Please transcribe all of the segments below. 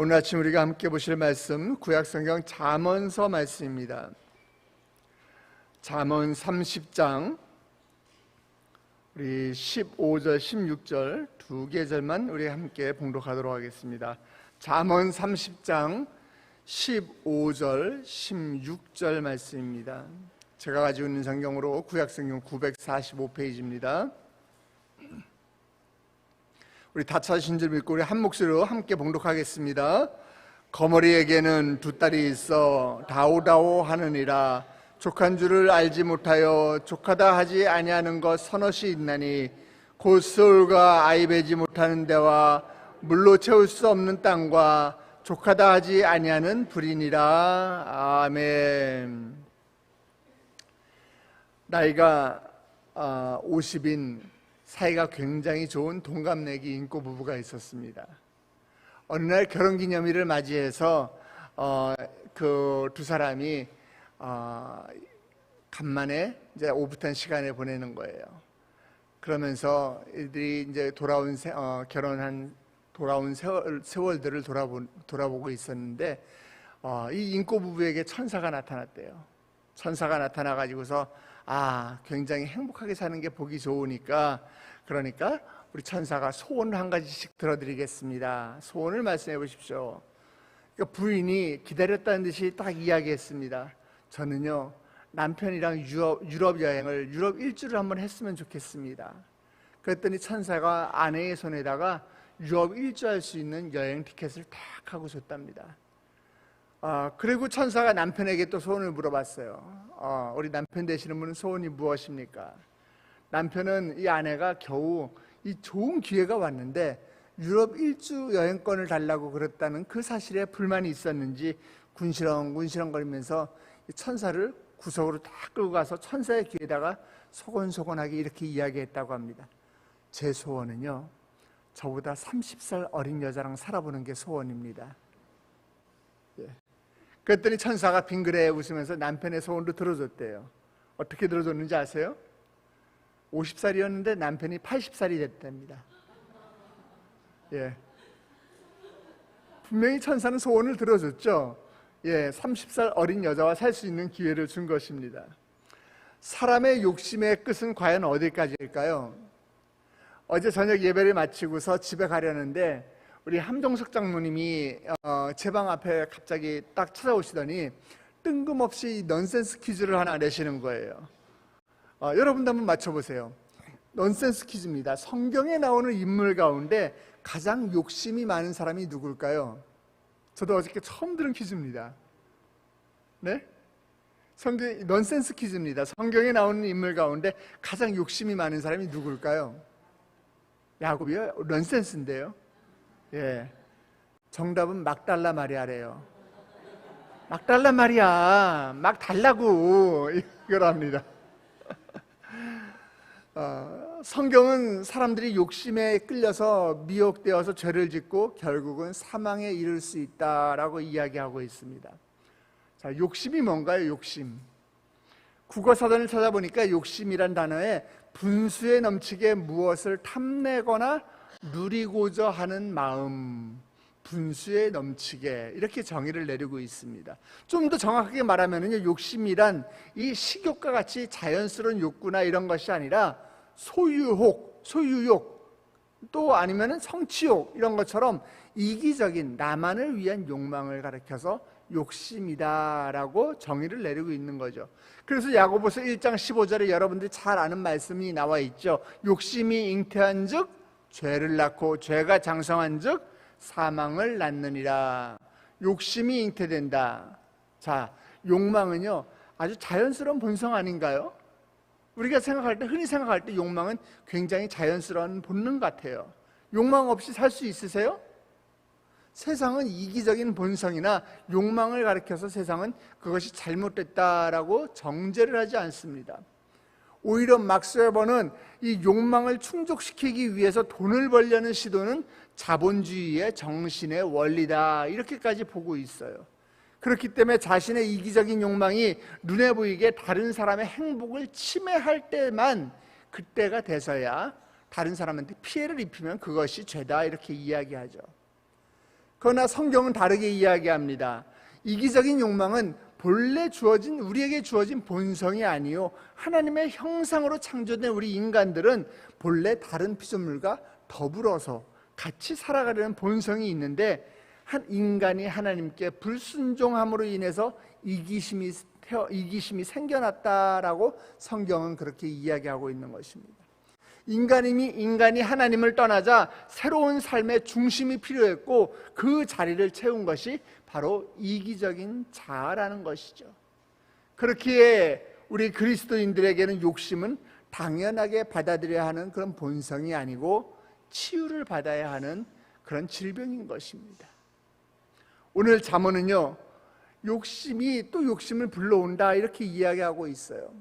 오늘 아침 우리가 함께 보실 말씀 구약성경 잠언서 말씀입니다. 잠언 30장 우리 15절 16절 두 계절만 우리 함께 봉독하도록 하겠습니다. 잠언 30장 15절 16절 말씀입니다. 제가 가지고 있는 성경으로 구약성경 945페이지입니다. 우리 다 찾으신 줄 믿고 우리 한 목소리로 함께 봉독하겠습니다. 거머리에게는 두 딸이 있어 다오다오 하느니라. 족한 줄을 알지 못하여 족하다 하지 아니하는 것 서너시 있나니 곧 스올과 아이 베지 못하는 데와 물로 채울 수 없는 땅과 족하다 하지 아니하는 불이니라. 아멘. 나이가 50인 사이가 굉장히 좋은 동갑내기 인꼬 부부가 있었습니다. 어느 날 결혼기념일을 맞이해서 그 두 사람이 간만에 이제 오붓한 시간을 보내는 거예요. 그러면서 이들이 이제 돌아온 세월들을 돌아보고 있었는데 이 인꼬 부부에게 천사가 나타났대요. 천사가 나타나 가지고서 굉장히 행복하게 사는 게 보기 좋으니까 그러니까 우리 천사가 소원을 한 가지씩 들어드리겠습니다. 소원을 말씀해 보십시오. 그러니까 부인이 기다렸다는 듯이 딱 이야기했습니다. 저는요 남편이랑 유럽 여행을 유럽 일주를 한번 했으면 좋겠습니다. 그랬더니 천사가 아내의 손에다가 유럽 일주 할 수 있는 여행 티켓을 딱 하고 줬답니다. 그리고 천사가 남편에게 또 소원을 물어봤어요. 우리 남편 되시는 분은 소원이 무엇입니까? 남편은 이 아내가 겨우 이 좋은 기회가 왔는데 유럽 일주 여행권을 달라고 그랬다는 그 사실에 불만이 있었는지 군시렁군시렁거리면서 천사를 구석으로 딱 끌고 가서 천사의 귀에다가 소곤소곤하게 이렇게 이야기했다고 합니다. 제 소원은요 저보다 30살 어린 여자랑 살아보는 게 소원입니다. 그랬더니 천사가 빙그레 웃으면서 남편의 소원도 들어줬대요. 어떻게 들어줬는지 아세요? 50살이었는데 남편이 80살이 됐답니다. 분명히 천사는 소원을 들어줬죠. 30살 어린 여자와 살 수 있는 기회를 준 것입니다. 사람의 욕심의 끝은 과연 어디까지일까요? 어제 저녁 예배를 마치고서 집에 가려는데 우리 함종석 장로님이 제 방 앞에 갑자기 딱 찾아오시더니 뜬금없이 넌센스 퀴즈를 하나 내시는 거예요. 여러분도 한번 맞춰보세요. 넌센스 퀴즈입니다. 성경에 나오는 인물 가운데 가장 욕심이 많은 사람이 누굴까요? 저도 어저께 처음 들은 퀴즈입니다. 네? 넌센스 퀴즈입니다. 성경에 나오는 인물 가운데 가장 욕심이 많은 사람이 누굴까요? 야곱이요? 넌센스인데요. 정답은 막달라 마리아래요. 막달라 마리아, 막 달라고 이거랍니다. 성경은 사람들이 욕심에 끌려서 미혹되어서 죄를 짓고 결국은 사망에 이를 수 있다라고 이야기하고 있습니다. 자, 욕심이 뭔가요? 욕심. 국어사전을 찾아보니까 욕심이란 단어에 분수에 넘치게 무엇을 탐내거나 누리고자 하는 마음, 분수에 넘치게 이렇게 정의를 내리고 있습니다. 좀 더 정확하게 말하면요, 욕심이란 이 식욕과 같이 자연스러운 욕구나 이런 것이 아니라 소유욕, 또 아니면은 성취욕 이런 것처럼 이기적인 나만을 위한 욕망을 가리켜서 욕심이다라고 정의를 내리고 있는 거죠. 그래서 야고보서 1장 15절에 여러분들이 잘 아는 말씀이 나와 있죠. 욕심이 잉태한즉 죄를 낳고 죄가 장성한즉 사망을 낳느니라. 욕심이 잉태된다. 자, 욕망은요 아주 자연스러운 본성 아닌가요? 우리가 흔히 생각할 때 욕망은 굉장히 자연스러운 본능 같아요. 욕망 없이 살 수 있으세요? 세상은 이기적인 본성이나 욕망을 가리켜서 세상은 그것이 잘못됐다라고 정죄를 하지 않습니다. 오히려 막스 웨버는 이 욕망을 충족시키기 위해서 돈을 벌려는 시도는 자본주의의 정신의 원리다 이렇게까지 보고 있어요. 그렇기 때문에 자신의 이기적인 욕망이 눈에 보이게 다른 사람의 행복을 침해할 때만 그때가 돼서야 다른 사람한테 피해를 입히면 그것이 죄다 이렇게 이야기하죠. 그러나 성경은 다르게 이야기합니다. 이기적인 욕망은 본래 우리에게 주어진 본성이 아니요, 하나님의 형상으로 창조된 우리 인간들은 본래 다른 피조물과 더불어서 같이 살아가려는 본성이 있는데, 한 인간이 하나님께 불순종함으로 인해서 이기심이 생겨났다라고 성경은 그렇게 이야기하고 있는 것입니다. 인간이 하나님을 떠나자 새로운 삶의 중심이 필요했고, 그 자리를 채운 것이 바로 이기적인 자아라는 것이죠. 그렇기에 우리 그리스도인들에게는 욕심은 당연하게 받아들여야 하는 그런 본성이 아니고 치유를 받아야 하는 그런 질병인 것입니다. 오늘 잠언은요, 욕심이 또 욕심을 불러온다 이렇게 이야기하고 있어요.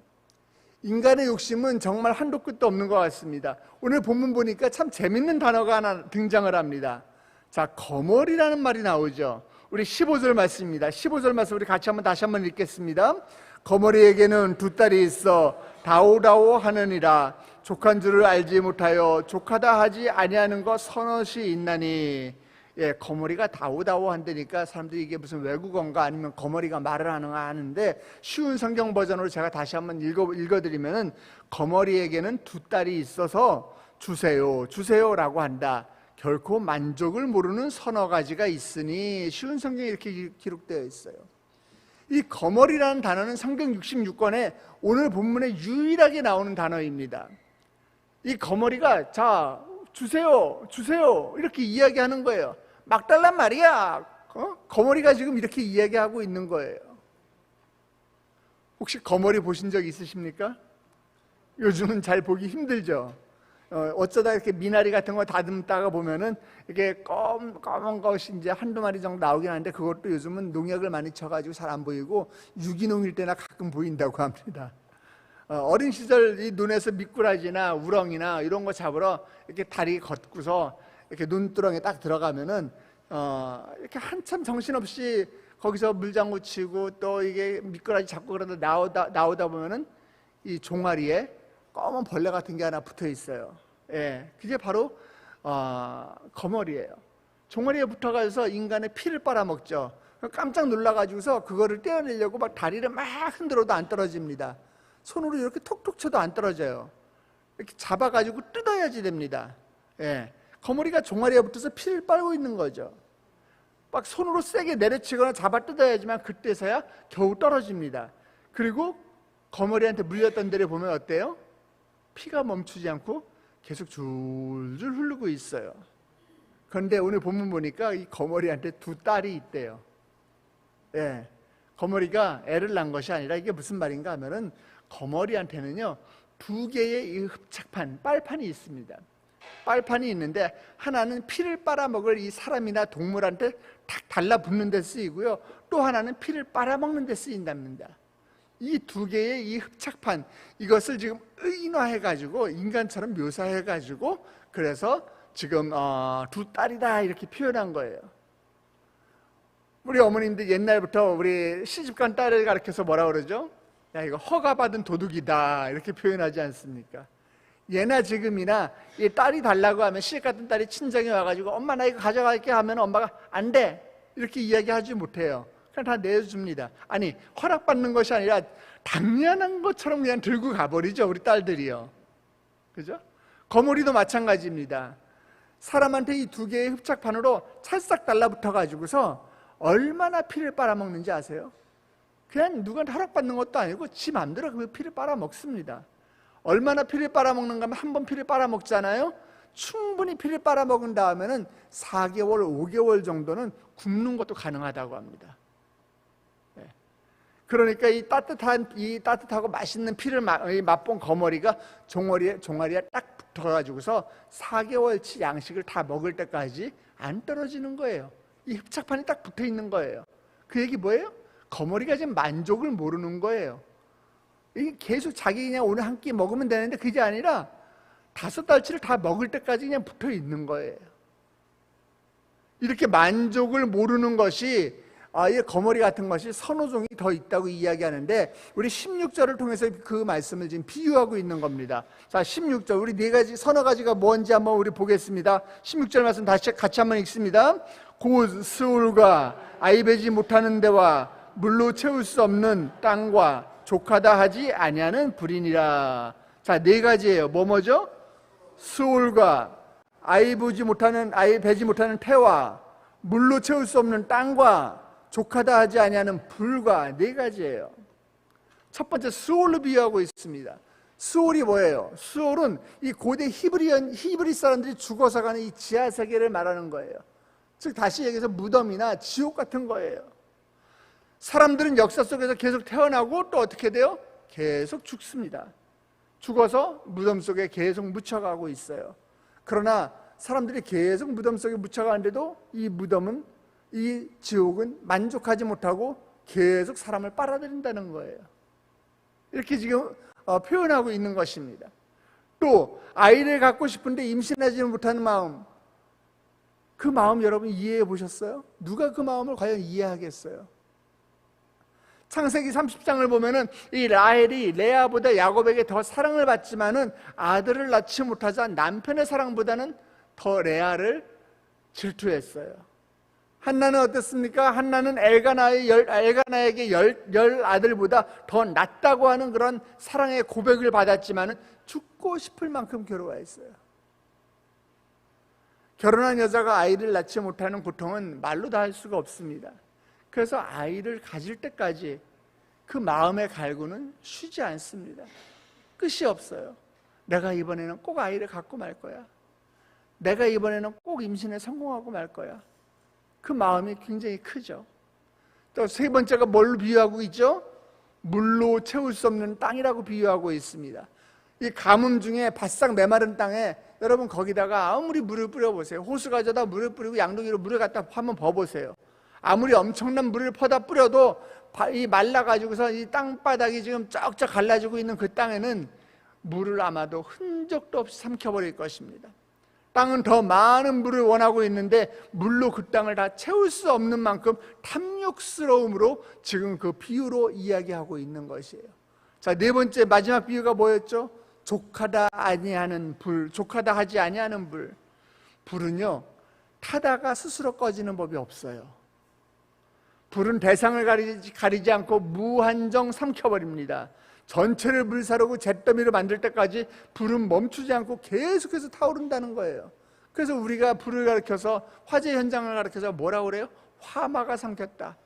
인간의 욕심은 정말 한도 끝도 없는 것 같습니다. 오늘 본문 보니까 참 재밌는 단어가 하나 등장을 합니다. 자, 거머리라는 말이 나오죠. 우리 15절 말씀입니다. 15절 말씀 우리 같이 다시 한번 읽겠습니다. 거머리에게는 두 딸이 있어 다오다오 하느니라. 족한 줄을 알지 못하여 족하다 하지 아니하는 것 서너시 있나니. 예, 거머리가 다오다오 한다니까 사람들이 이게 무슨 외국어인가 아니면 거머리가 말을 하는가 하는데, 쉬운 성경 버전으로 제가 다시 한번 읽어드리면은, 거머리에게는 두 딸이 있어서 주세요라고 한다. 결코 만족을 모르는 서너 가지가 있으니. 쉬운 성경에 이렇게 기록되어 있어요. 이 거머리라는 단어는 성경 66권에 오늘 본문에 유일하게 나오는 단어입니다. 이 거머리가 자 주세요 이렇게 이야기하는 거예요. 막 달란 말이야. 거머리가 지금 이렇게 이야기하고 있는 거예요. 혹시 거머리 보신 적 있으십니까? 요즘은 잘 보기 힘들죠. 어쩌다 이렇게 미나리 같은 거 다듬다가 보면은 이렇게 검은 것이 이제 한두 마리 정도 나오긴 하는데, 그것도 요즘은 농약을 많이 쳐가지고 잘 안 보이고 유기농일 때나 가끔 보인다고 합니다. 어린 시절 이 눈에서 미꾸라지나 우렁이나 이런 거 잡으러 이렇게 다리 걷고서 이렇게 눈두렁에 딱 들어가면은 이렇게 한참 정신없이 거기서 물장구 치고 또 이게 미꾸라지 잡고 그러다 나오다 보면은 이 종아리에 검은 벌레 같은 게 하나 붙어 있어요. 예, 그게 바로 거머리예요. 종아리에 붙어가서 인간의 피를 빨아먹죠. 깜짝 놀라가지고서 그거를 떼어내려고 막 다리를 막 흔들어도 안 떨어집니다. 손으로 이렇게 톡톡 쳐도 안 떨어져요. 이렇게 잡아가지고 뜯어야지 됩니다. 예, 거머리가 종아리에 붙어서 피를 빨고 있는 거죠. 막 손으로 세게 내려치거나 잡아 뜯어야지만 그때서야 겨우 떨어집니다. 그리고 거머리한테 물렸던 데를 보면 어때요? 피가 멈추지 않고 계속 줄줄 흐르고 있어요. 그런데 오늘 본문 보니까 이 거머리한테 두 딸이 있대요. 예, 거머리가 애를 낳은 것이 아니라 이게 무슨 말인가 하면은, 거머리한테는요 두 개의 이 흡착판, 빨판이 있습니다. 빨판이 있는데, 하나는 피를 빨아먹을 이 사람이나 동물한테 탁 달라붙는 데 쓰이고요, 또 하나는 피를 빨아먹는 데 쓰인답니다. 이 두 개의 이 흡착판, 이것을 지금 의인화해가지고 인간처럼 묘사해가지고 그래서 지금 두 딸이다 이렇게 표현한 거예요. 우리 어머님들 옛날부터 우리 시집간 딸을 가르쳐서 뭐라 그러죠? 야, 이거 허가받은 도둑이다 이렇게 표현하지 않습니까? 예나 지금이나 이 딸이 달라고 하면, 시집갔던 딸이 친정에 와가지고 엄마 나 이거 가져갈게 하면 엄마가 안 돼 이렇게 이야기하지 못해요. 그냥 다 내줍니다. 아니, 허락받는 것이 아니라 당연한 것처럼 그냥 들고 가버리죠, 우리 딸들이요. 그죠? 거머리도 마찬가지입니다. 사람한테 이 두 개의 흡착판으로 찰싹 달라붙어 가지고서 얼마나 피를 빨아먹는지 아세요? 그냥 누구한테 허락받는 것도 아니고 지 맘대로 그 피를 빨아먹습니다. 얼마나 피를 빨아먹는가 하면, 한 번 피를 빨아먹잖아요. 충분히 피를 빨아먹은 다음에는 4개월, 5개월 정도는 굶는 것도 가능하다고 합니다. 그러니까 이 따뜻하고 맛있는 피를 맛본 거머리가 종아리에 딱 붙어가지고서 4개월치 양식을 다 먹을 때까지 안 떨어지는 거예요. 이 흡착판이 딱 붙어 있는 거예요. 그 얘기 뭐예요? 거머리가 지금 만족을 모르는 거예요. 이게 계속 자기 그냥 오늘 한 끼 먹으면 되는데, 그게 아니라 5달치를 다 먹을 때까지 그냥 붙어 있는 거예요. 이렇게 만족을 모르는 것이 이 거머리 같은 것이 서너 종이 더 있다고 이야기하는데, 우리 16절을 통해서 그 말씀을 지금 비유하고 있는 겁니다. 자, 16절, 우리 네 가지, 서너 가지가 뭔지 한번 우리 보겠습니다. 16절 말씀 다시 같이 한번 읽습니다. 곧 스올과 아이 베지 못하는 데와 물로 채울 수 없는 땅과 족하다 하지 아니하는 불이니라. 자, 네 가지예요. 뭐죠? 스올과 아이 베지 못하는 태와 물로 채울 수 없는 땅과 족하다 하지 아니하는 불과 네 가지예요. 첫 번째 스올로 비유하고 있습니다. 스올이 뭐예요? 스올은 이 고대 히브리 사람들이 죽어서 가는 이 지하 세계를 말하는 거예요. 즉 다시 얘기해서 무덤이나 지옥 같은 거예요. 사람들은 역사 속에서 계속 태어나고 또 어떻게 돼요? 계속 죽습니다. 죽어서 무덤 속에 계속 묻혀가고 있어요. 그러나 사람들이 계속 무덤 속에 묻혀가는데도 이 무덤은, 이 지옥은 만족하지 못하고 계속 사람을 빨아들인다는 거예요. 이렇게 지금 표현하고 있는 것입니다. 또 아이를 갖고 싶은데 임신하지 못하는 마음, 그 마음 여러분 이해해 보셨어요? 누가 그 마음을 과연 이해하겠어요? 창세기 30장을 보면은 이 라헬이 레아보다 야곱에게 더 사랑을 받지만은 아들을 낳지 못하자 남편의 사랑보다는 더 레아를 질투했어요. 한나는 어땠습니까? 한나는 엘가나에게 열 아들보다 더 낫다고 하는 그런 사랑의 고백을 받았지만은 죽고 싶을 만큼 괴로워했어요. 결혼한 여자가 아이를 낳지 못하는 고통은 말로 다 할 수가 없습니다. 그래서 아이를 가질 때까지 그 마음의 갈구는 쉬지 않습니다. 끝이 없어요. 내가 이번에는 꼭 아이를 갖고 말 거야. 내가 이번에는 꼭 임신에 성공하고 말 거야. 그 마음이 굉장히 크죠. 또 세 번째가 뭘로 비유하고 있죠? 물로 채울 수 없는 땅이라고 비유하고 있습니다. 이 가뭄 중에 바싹 메마른 땅에 여러분 거기다가 아무리 물을 뿌려보세요. 호수 가져다 물을 뿌리고 양동이로 물을 갖다 한번 버보세요. 아무리 엄청난 물을 퍼다 뿌려도 이 말라가지고서 이 땅바닥이 지금 쩍쩍 갈라지고 있는 그 땅에는 물을 아마도 흔적도 없이 삼켜버릴 것입니다. 땅은 더 많은 물을 원하고 있는데 물로 그 땅을 다 채울 수 없는 만큼 탐욕스러움으로 지금 그 비유로 이야기하고 있는 것이에요. 자, 네 번째 마지막 비유가 뭐였죠? 족하다 아니하는 불, 족하다 하지 아니하는 불. 불은요, 타다가 스스로 꺼지는 법이 없어요. 불은 대상을 가리지 않고 무한정 삼켜버립니다. 전체를 불사르고 잿더미를 만들 때까지 불은 멈추지 않고 계속해서 타오른다는 거예요. 그래서 우리가 불을 가리켜서, 화재 현장을 가리켜서 뭐라고 그래요? 화마가 삼켰다,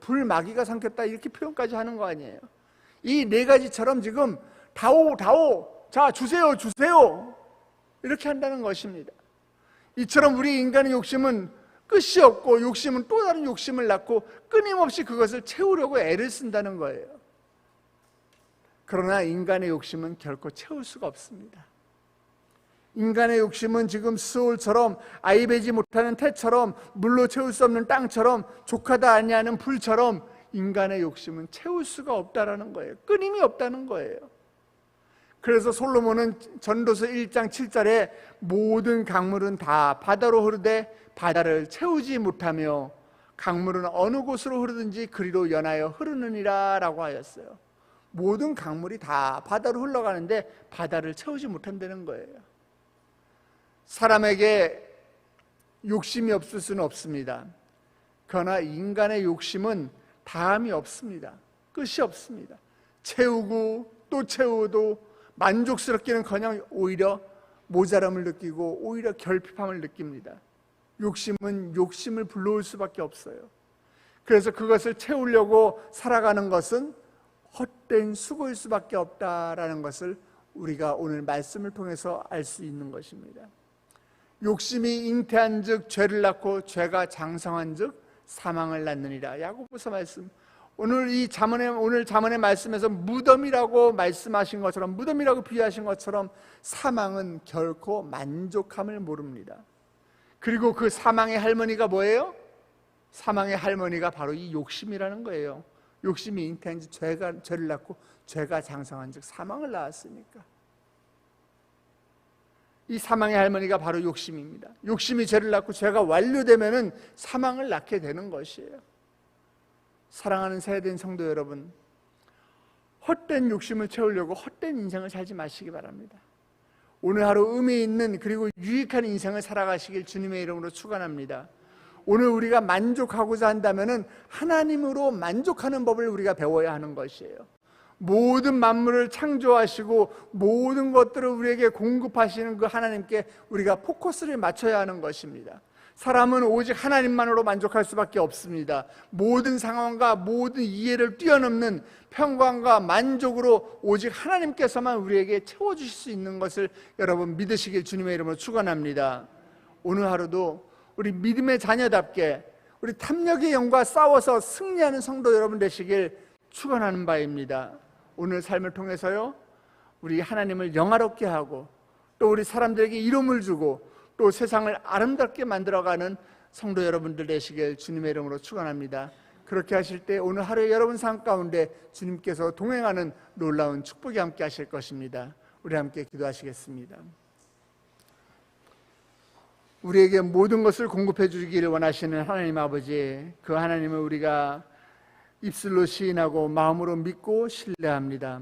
불마귀가 삼켰다, 이렇게 표현까지 하는 거 아니에요. 이 네 가지처럼 지금 다오, 자 주세요 이렇게 한다는 것입니다. 이처럼 우리 인간의 욕심은 끝이 없고, 욕심은 또 다른 욕심을 낳고 끊임없이 그것을 채우려고 애를 쓴다는 거예요. 그러나 인간의 욕심은 결코 채울 수가 없습니다. 인간의 욕심은 지금 스올처럼, 아이 베지 못하는 태처럼, 물로 채울 수 없는 땅처럼, 족하다 아니하는 불처럼 인간의 욕심은 채울 수가 없다라는 거예요. 끊임이 없다는 거예요. 그래서 솔로몬은 전도서 1장 7절에 모든 강물은 다 바다로 흐르되 바다를 채우지 못하며 강물은 어느 곳으로 흐르든지 그리로 연하여 흐르느니라 라고 하였어요. 모든 강물이 다 바다로 흘러가는데 바다를 채우지 못한다는 거예요. 사람에게 욕심이 없을 수는 없습니다. 그러나 인간의 욕심은 다함이 없습니다. 끝이 없습니다. 채우고 또 채워도 만족스럽기는커녕 오히려 모자람을 느끼고 오히려 결핍함을 느낍니다. 욕심은 욕심을 불러올 수밖에 없어요. 그래서 그것을 채우려고 살아가는 것은 헛된 수고일 수밖에 없다라는 것을 우리가 오늘 말씀을 통해서 알 수 있는 것입니다. 욕심이 잉태한 즉 죄를 낳고 죄가 장성한 즉 사망을 낳느니라. 야고보서 말씀. 오늘 잠언의 말씀에서 무덤이라고 말씀하신 것처럼, 무덤이라고 비유하신 것처럼 사망은 결코 만족함을 모릅니다. 그리고 그 사망의 할머니가 뭐예요? 사망의 할머니가 바로 이 욕심이라는 거예요. 욕심이 잉태한 즉 죄를 낳고 죄가 장성한 즉 사망을 낳았으니까. 이 사망의 할머니가 바로 욕심입니다. 욕심이 죄를 낳고 죄가 완료되면은 사망을 낳게 되는 것이에요. 사랑하는 세대인 성도 여러분, 헛된 욕심을 채우려고 헛된 인생을 살지 마시기 바랍니다. 오늘 하루 의미 있는 그리고 유익한 인생을 살아가시길 주님의 이름으로 축원합니다. 오늘 우리가 만족하고자 한다면은 하나님으로 만족하는 법을 우리가 배워야 하는 것이에요. 모든 만물을 창조하시고 모든 것들을 우리에게 공급하시는 그 하나님께 우리가 포커스를 맞춰야 하는 것입니다. 사람은 오직 하나님만으로 만족할 수밖에 없습니다. 모든 상황과 모든 이해를 뛰어넘는 평강과 만족으로 오직 하나님께서만 우리에게 채워주실 수 있는 것을 여러분 믿으시길 주님의 이름으로 축원합니다. 오늘 하루도 우리 믿음의 자녀답게 우리 탐욕의 영과 싸워서 승리하는 성도 여러분 되시길 축원하는 바입니다. 오늘 삶을 통해서요, 우리 하나님을 영화롭게 하고 또 우리 사람들에게 이름을 주고 또 세상을 아름답게 만들어가는 성도 여러분들 되시길 주님의 이름으로 축원합니다. 그렇게 하실 때 오늘 하루의 여러분 삶 가운데 주님께서 동행하는 놀라운 축복이 함께 하실 것입니다. 우리 함께 기도하시겠습니다. 우리에게 모든 것을 공급해 주기를 원하시는 하나님 아버지, 그 하나님을 우리가 입술로 시인하고 마음으로 믿고 신뢰합니다.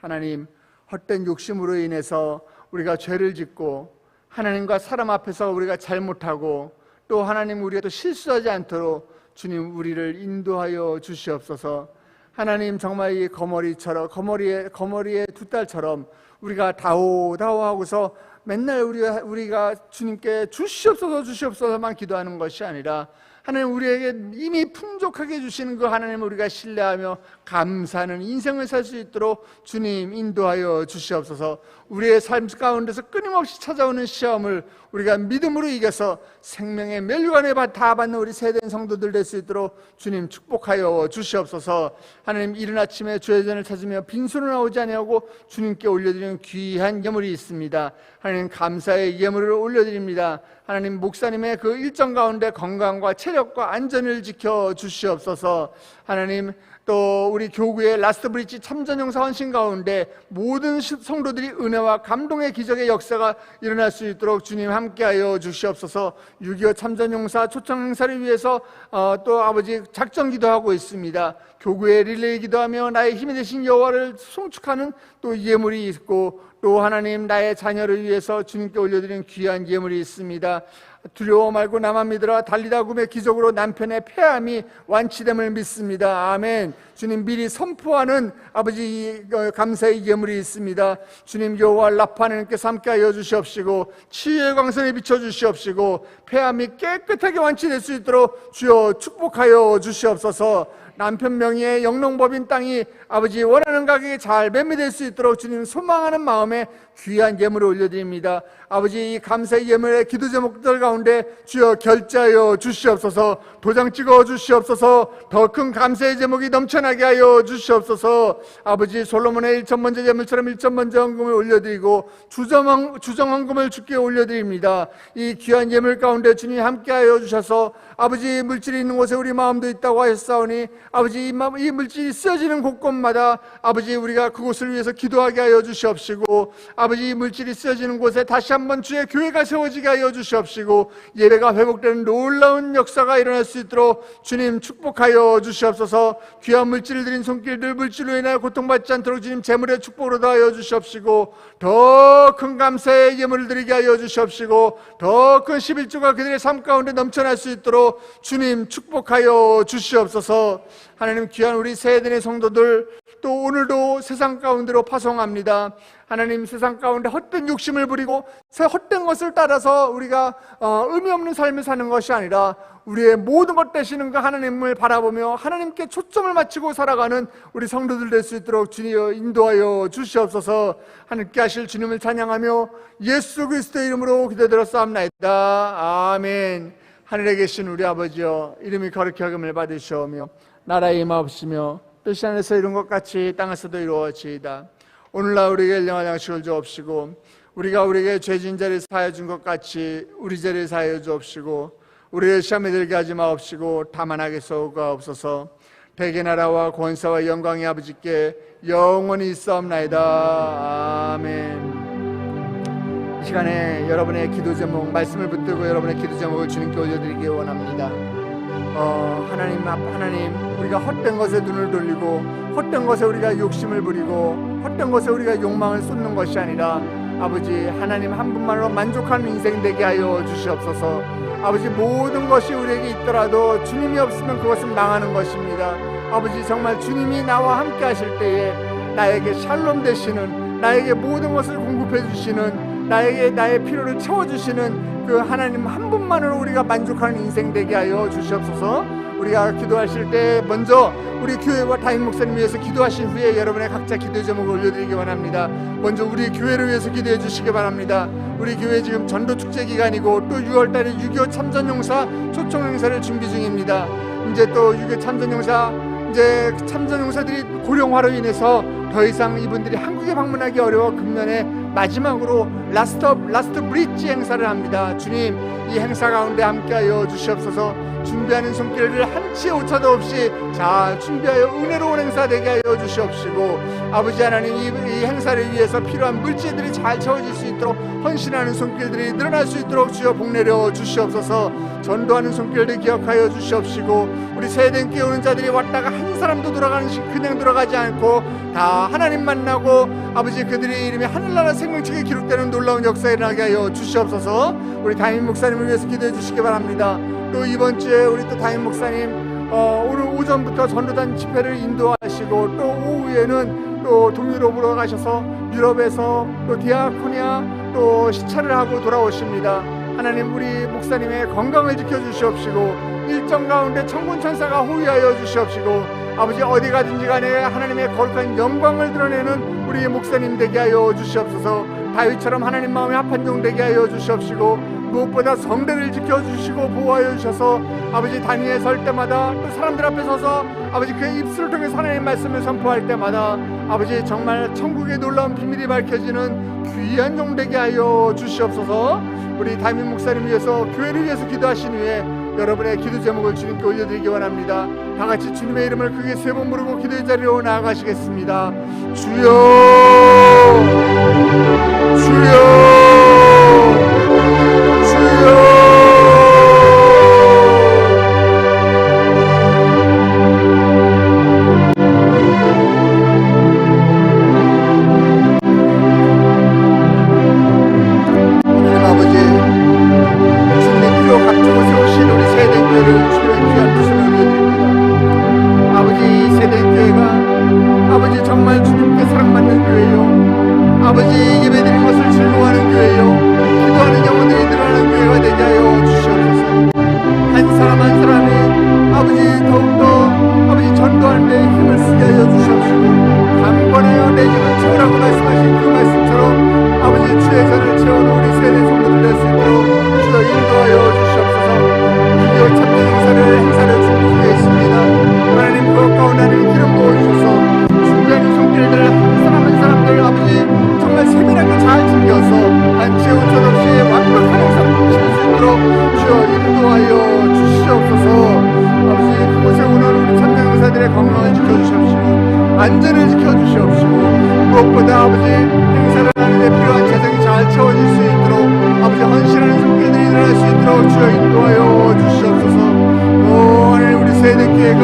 하나님, 헛된 욕심으로 인해서 우리가 죄를 짓고 하나님과 사람 앞에서 우리가 잘못하고 또 하나님 우리가 또 실수하지 않도록 주님 우리를 인도하여 주시옵소서. 하나님, 정말 이 거머리의 두 딸처럼 우리가 다오하고서 맨날 우리가 주님께 주시옵소서만 기도하는 것이 아니라 하나님 우리에게 이미 풍족하게 주시는 그 하나님을 우리가 신뢰하며 감사하는 인생을 살 수 있도록 주님 인도하여 주시옵소서. 우리의 삶 가운데서 끊임없이 찾아오는 시험을 우리가 믿음으로 이겨서 생명의 멸류관에 다 받는 우리 세대인 성도들 될 수 있도록 주님 축복하여 주시옵소서. 하나님, 이른 아침에 주의 전을 찾으며 빈손으로 나오지 아니하고 주님께 올려드리는 귀한 예물이 있습니다. 하나님, 감사의 예물을 올려드립니다. 하나님, 목사님의 그 일정 가운데 건강과 체력과 안전을 지켜 주시옵소서. 하나님, 또 우리 교구의 라스트 브릿지 참전용사 헌신 가운데 모든 성도들이 은혜와 감동의 기적의 역사가 일어날 수 있도록 주님 함께하여 주시옵소서. 6.25 참전용사 초청 행사를 위해서 또 아버지 작전 기도하고 있습니다. 교구의 릴레이 기도하며 나의 힘이 되신 여호와를 송축하는 또 예물이 있고, 또 하나님 나의 자녀를 위해서 주님께 올려드리는 귀한 예물이 있습니다. 두려워 말고 나만 믿으라. 달리다 굼의 기적으로 남편의 폐암이 완치됨을 믿습니다. 아멘. 주님 미리 선포하는 아버지 감사의 예물이 있습니다. 주님 여호와 라파 하나님께서 함께하여 주시옵시고 치유의 광선에 비춰주시옵시고 폐암이 깨끗하게 완치될 수 있도록 주여 축복하여 주시옵소서. 남편 명의의 영농법인 땅이 아버지 원하는 가격에 잘 매매될 수 있도록 주님 소망하는 마음에 귀한 예물을 올려드립니다. 아버지, 이 감사의 예물의 기도 제목들 가운데 주여 결제하여 주시옵소서. 도장 찍어 주시옵소서. 더 큰 감사의 제목이 넘쳐나게 하여 주시옵소서. 아버지, 솔로몬의 1천 번째 예물처럼 1천 번째 헌금을 올려드리고 주정 헌금을 주께 올려드립니다. 이 귀한 예물 가운데 주님 함께하여 주셔서 아버지, 물질이 있는 곳에 우리 마음도 있다고 하셨사오니 아버지, 이 물질이 쓰여지는 곳곳마다 아버지 우리가 그곳을 위해서 기도하게 하여 주시옵시고, 아버지 이 물질이 쓰여지는 곳에 다시 한번 주의 교회가 세워지게 하여 주시옵시고 예배가 회복되는 놀라운 역사가 일어날 수 있도록 주님 축복하여 주시옵소서. 귀한 물질을 드린 손길들 물질로 인하여 고통받지 않도록 주님 재물의 축복으로 더하여 주시옵시고 더 큰 감사의 예물을 드리게 하여 주시옵시고 더 큰 11조가 그들의 삶 가운데 넘쳐날 수 있도록 주님 축복하여 주시옵소서. 하나님, 귀한 우리 세대의 성도들 또 오늘도 세상 가운데로 파송합니다. 하나님, 세상 가운데 헛된 욕심을 부리고 헛된 것을 따라서 우리가 의미 없는 삶을 사는 것이 아니라 우리의 모든 것 되시는 그 하나님을 바라보며 하나님께 초점을 맞추고 살아가는 우리 성도들 될 수 있도록 주님 인도하여 주시옵소서. 하나님께 하실 주님을 찬양하며 예수 그리스도의 이름으로 기도드렸사옵나이다. 아멘. 하늘에 계신 우리 아버지여, 이름이 거룩히 여김을 받으시오며 나라의 임하옵시며 뜻이 하늘에서 이룬 것 같이 땅에서도 이루어지이다. 오늘날 우리에게 일용할 양식을 주옵시고 우리가 우리에게 죄진 자를 사하여 준 것 같이 우리 죄를 사하여 주옵시고 우리를 시험에 들게 하지 마옵시고 다만 악에서 구하옵소서. 대개 나라와 권세와 영광이 아버지께 영원히 있사옵나이다. 아멘. 이 시간에 여러분의 기도 제목, 말씀을 붙들고 여러분의 기도 제목을 주님께 올려드리기 원합니다. 하나님, 우리가 헛된 것에 눈을 돌리고 헛된 것에 우리가 욕심을 부리고 헛된 것에 우리가 욕망을 쏟는 것이 아니라 아버지 하나님 한 분만으로 만족하는 인생 되게 하여 주시옵소서. 아버지, 모든 것이 우리에게 있더라도 주님이 없으면 그것은 망하는 것입니다. 아버지, 정말 주님이 나와 함께 하실 때에 나에게 샬롬 되시는, 나에게 모든 것을 공급해 주시는, 나의 필요를 채워주시는 그 하나님 한 분만으로 우리가 만족하는 인생 되게 하여 주시옵소서. 우리가 기도하실 때 먼저 우리 교회와 담임 목사님 위해서 기도하신 후에 여러분의 각자 기도 제목을 올려드리기 원합니다. 먼저 우리 교회를 위해서 기도해 주시기 바랍니다. 우리 교회 지금 전도 축제 기간이고 또 6월달에 6.25 참전용사 초청 행사를 준비 중입니다. 이제 또 6.25 참전용사, 이제 참전용사들이 고령화로 인해서 더 이상 이분들이 한국에 방문하기 어려워 금년에 마지막으로 라스트 브릿지 행사를 합니다. 주님, 이 행사 가운데 함께하여 주시옵소서. 준비하는 손길을 한치의 오차도 없이 잘 준비하여 은혜로운 행사 되게 하여 주시옵시고, 아버지 하나님, 이 행사를 위해서 필요한 물질들이 잘 채워질 수 있도록 헌신하는 손길들이 늘어날 수 있도록 주여 복내려 주시옵소서. 전도하는 손길들 기억하여 주시옵시고, 우리 세대 깨우는 자들이 왔다가 한 사람도 돌아가는 식 그냥 돌아가지 않고 다 하나님 만나고 아버지 그들의 이름이 하늘나라 생명책에 기록되는 놀라운 역사에 일어나게 하여 주시옵소서. 우리 담임 목사님을 위해서 기도해 주시기 바랍니다. 또 이번 주에 우리 또 담임 목사님 오늘 오전부터 전도단 집회를 인도하시고 또 오후에는 또 동유럽으로 가셔서 유럽에서 또 디아코니아 또 시찰을 하고 돌아오십니다. 하나님, 우리 목사님의 건강을 지켜주시옵시고 일정 가운데 천군 천사가 호위하여 주시옵시고, 아버지 어디 가든지 간에 하나님의 거룩한 영광을 드러내는 우리 목사님 되게 하여 주시옵소서. 다윗처럼 하나님 마음에 합한 종 되게 하여 주시옵시고, 무엇보다 성대를 지켜주시고 보호하여 주셔서 아버지 단위에 설 때마다 또 사람들 앞에 서서 아버지 그의 입술을 통해서 하나님의 말씀을 선포할 때마다 아버지 정말 천국의 놀라운 비밀이 밝혀지는 귀한 종 되게 하여 주시옵소서. 우리 담임 목사님 위해서, 교회를 위해서 기도하신 후에 여러분의 기도 제목을 주님께 올려드리기 원합니다. 다 같이 주님의 이름을 크게 세 번 부르고 기도의 자리로 나아가시겠습니다. 주여, 주여, 안전을 지켜주시옵시고, 무엇보다 아버지 행사를 하는데 필요한 재정이 잘 채워질 수 있도록 아버지 헌신하는 손길들이 일어날 수 있도록 주여 인도하여 주시옵소서. 하나님, 우리 세대교회가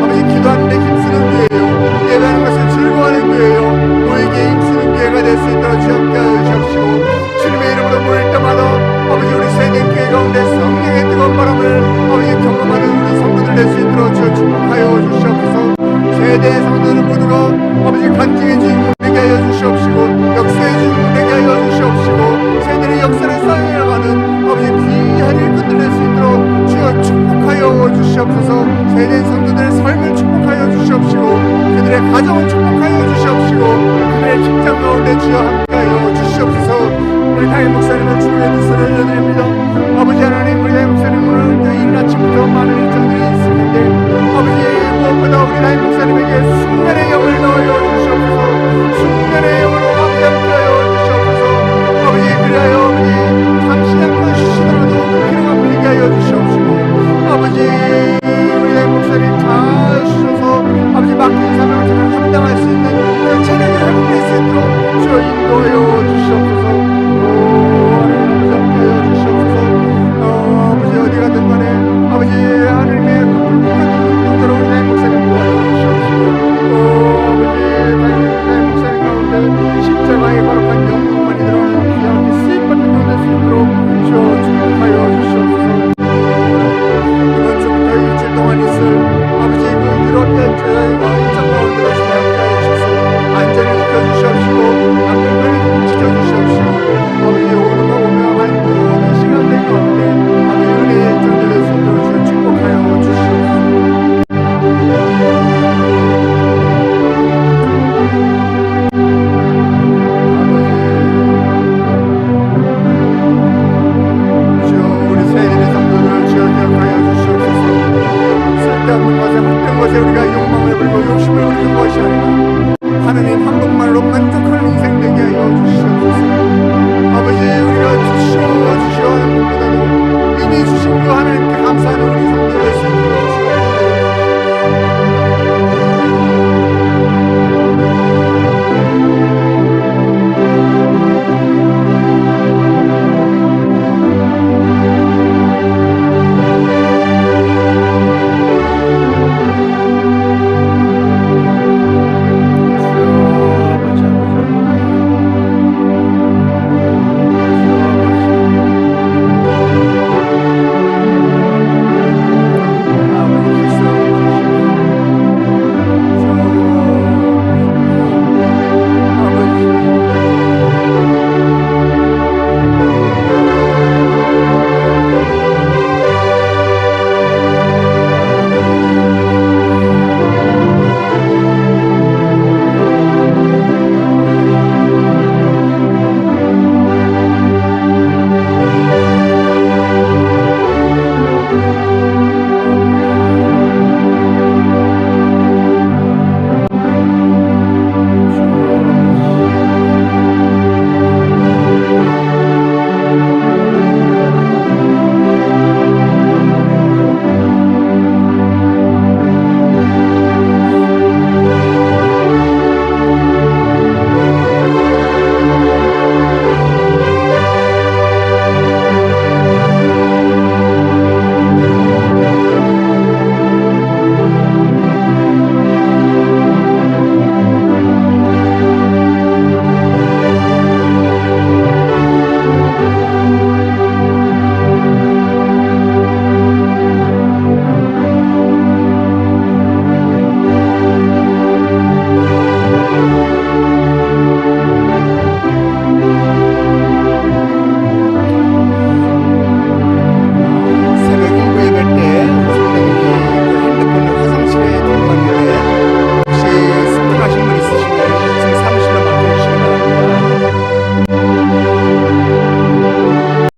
아버지 기도하는 데 힘쓰는 교회요, 예배하는 것을 즐거워하는 교회요, 모이기에 힘쓰는 교회가 될 수 있도록 주여 함께하여 주시옵시고, 주님의 이름으로 모일 때마다 아버지 우리 세대교회 가운데 성령의 뜨거운 바람을 아버지 경험하는 우리 성도들 될 수 있도록 주여 축복하여 주시옵소서. 세대의 성도들 모두가 아버지 간증의 주인공 되게 하여 주시옵시고, 역사의 주인공 되게 하여 주시옵시고, 세대의 역사를 쌓여가는 아버지 귀한 일꾼들 될 수 있도록 주여 축복하여 주시옵소서. 세대의 성도들의 삶을 축복하여 주시옵시고, 그들의 가정을 축복하여 주시옵시고, 그들의 직장 가운데 주여 함께하여 주시옵소서. 우리 담임 목사님을 주님의 뜻을 올려드립니다. 아버지 하나님, 우리 담임 목사님 오늘 또 이른 아침부터 많은 일정들이 있을 텐데 아버지 주신 그 하나님께 감사하는